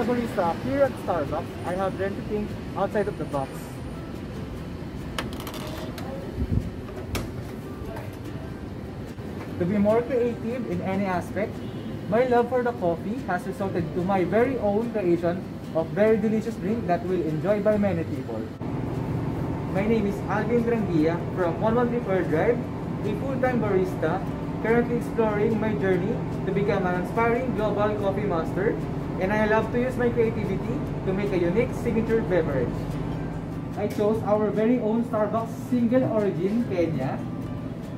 a barista here at Starbucks, I have learned to think outside of the box. To be more creative in any aspect, my love for the coffee has resulted to my very own creation of very delicious drink that will enjoy by many people. My name is Alvin Drangia from 113 Pearl Drive, a full-time barista, currently exploring my journey to become an inspiring global coffee master, and I love to use my creativity to make a unique signature beverage. I chose our very own Starbucks single origin, Kenya.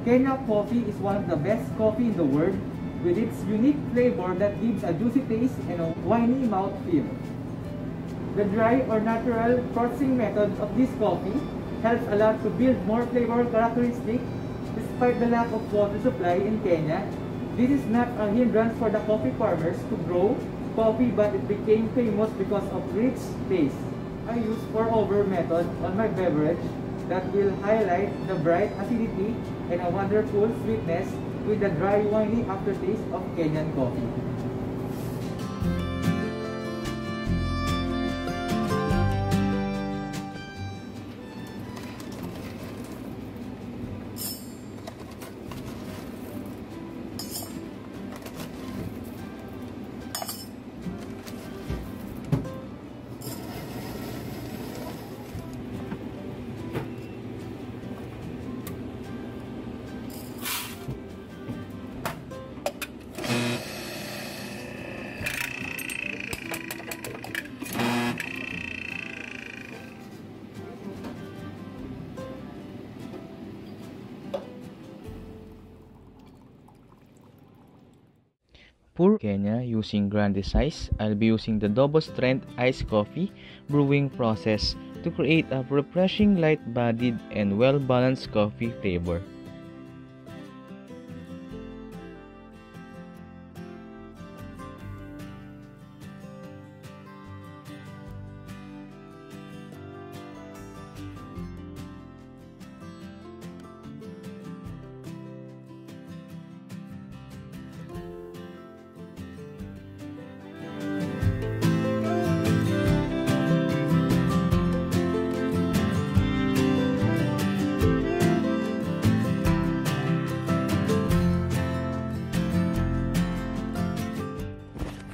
Kenya coffee is one of the best coffee in the world, with its unique flavor that gives a juicy taste and a winey mouthfeel. The dry or natural processing method of this coffee helps a lot to build more flavor characteristics despite the lack of water supply in Kenya. This is not a hindrance for the coffee farmers to grow coffee, but it became famous because of rich taste. I use pour-over method on my beverage that will highlight the bright acidity and a wonderful sweetness with the dry winey aftertaste of Kenyan coffee. For Kenya using grande size, I'll be using the double strength iced coffee brewing process to create a refreshing light-bodied and well-balanced coffee flavor.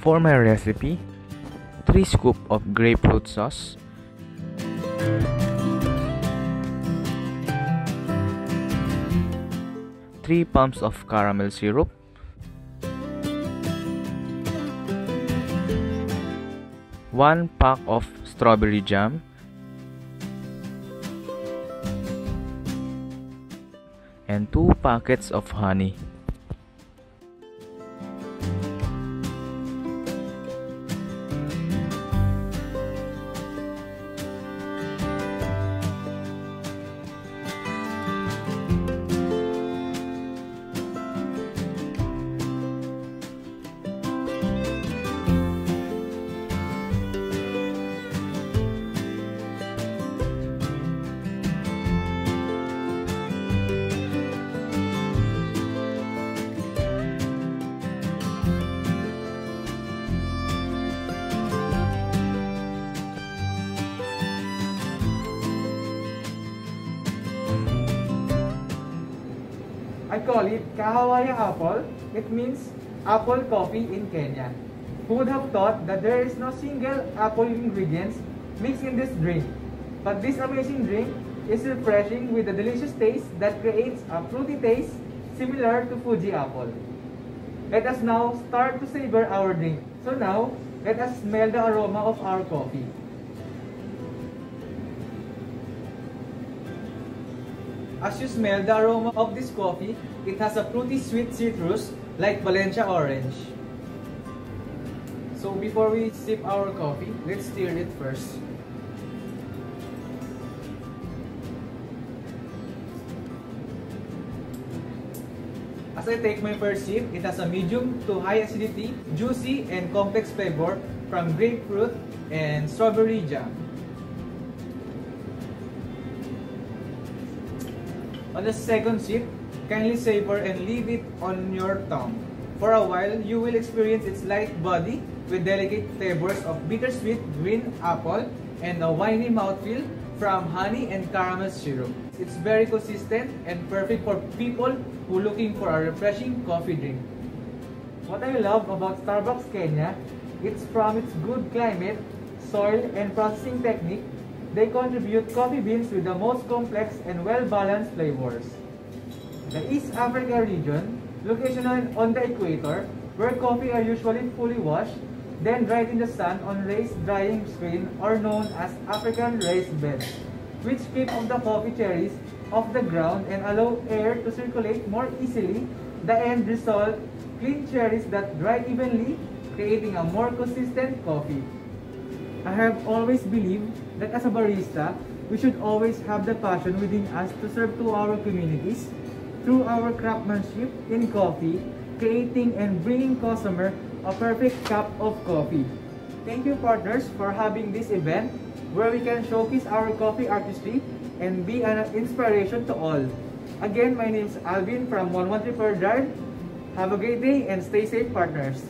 For my recipe, 3 scoops of grapefruit sauce, 3 pumps of caramel syrup, 1 pack of strawberry jam, and 2 packets of honey. I call it Kahawaya apple. It means apple coffee in Kenya. Who would have thought that there is no single apple ingredients mixed in this drink? But this amazing drink is refreshing with a delicious taste that creates a fruity taste similar to Fuji apple. Let us now start to savor our drink. So now, let us smell the aroma of our coffee. As you smell the aroma of this coffee, it has a fruity sweet citrus like Valencia orange. So before we sip our coffee, let's stir it first. As I take my first sip, it has a medium to high acidity, juicy and complex flavor from grapefruit and strawberry jam. On the second sip, kindly savor and leave it on your tongue. For a while, you will experience its light body with delicate flavors of bittersweet green apple and a winey mouthfeel from honey and caramel syrup. It's very consistent and perfect for people who are looking for a refreshing coffee drink. What I love about Starbucks Kenya, it's from its good climate, soil, and processing technique, they contribute coffee beans with the most complex and well-balanced flavors. The East Africa region, located on the equator, where coffee are usually fully washed, then dried in the sun on raised drying screen are known as African raised beds, which keep the coffee cherries off the ground and allow air to circulate more easily. The end result, clean cherries that dry evenly, creating a more consistent coffee. I have always believed that as a barista, we should always have the passion within us to serve to our communities through our craftsmanship in coffee, creating and bringing customer a perfect cup of coffee. Thank you, partners, for having this event where we can showcase our coffee artistry and be an inspiration to all. Again, my name is Alvin from 113 Drive. Have a great day and stay safe, partners.